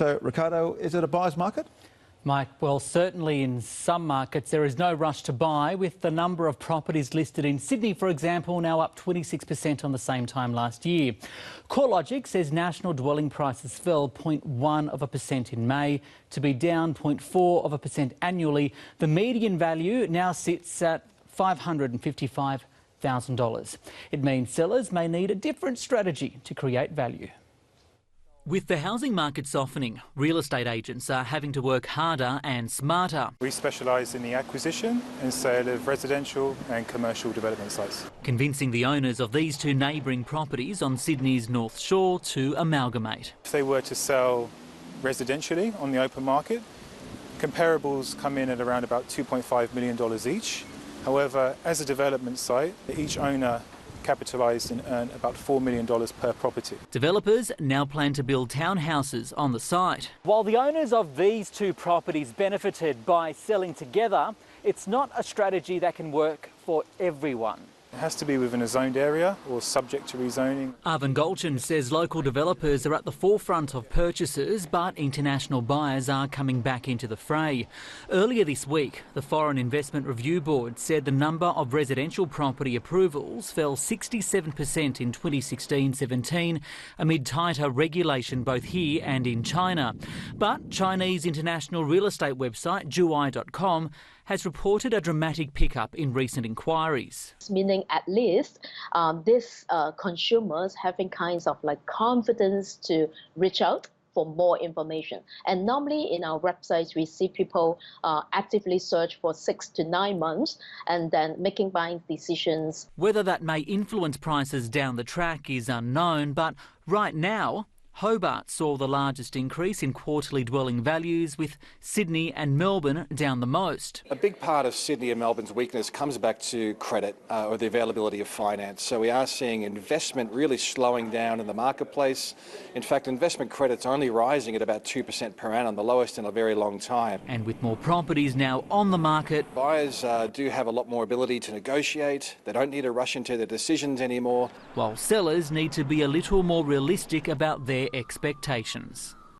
So, Ricardo, is it a buyer's market? Mike, well, certainly in some markets there is no rush to buy, with the number of properties listed in Sydney, for example, now up 26% on the same time last year. CoreLogic says national dwelling prices fell 0.1% in May to be down 0.4% annually. The median value now sits at $555,000. It means sellers may need a different strategy to create value. With the housing market softening, real estate agents are having to work harder and smarter. We specialise in the acquisition and sale of residential and commercial development sites, convincing the owners of these two neighbouring properties on Sydney's North Shore to amalgamate. If they were to sell residentially on the open market, comparables come in at around about $2.5 million each. However, as a development site, each owner capitalised and earned about $4 million per property. Developers now plan to build townhouses on the site. While the owners of these two properties benefited by selling together, it's not a strategy that can work for everyone. It has to be within a zoned area or subject to rezoning. Goncalves says local developers are at the forefront of purchases, but international buyers are coming back into the fray. Earlier this week, the Foreign Investment Review Board said the number of residential property approvals fell 67% in 2016-17 amid tighter regulation both here and in China. But Chinese international real estate website Juai.com has reported a dramatic pickup in recent inquiries. Meaning at least these consumers having kinds of like confidence to reach out for more information. And normally in our websites, we see people actively search for 6 to 9 months and then making buying decisions. Whether that may influence prices down the track is unknown, but right now, Hobart saw the largest increase in quarterly dwelling values, with Sydney and Melbourne down the most. A big part of Sydney and Melbourne's weakness comes back to credit or the availability of finance. So we are seeing investment really slowing down in the marketplace. In fact, investment credit's only rising at about 2% per annum, the lowest in a very long time. And with more properties now on the market, buyers do have a lot more ability to negotiate. They don't need to rush into their decisions anymore, while sellers need to be a little more realistic about their expectations.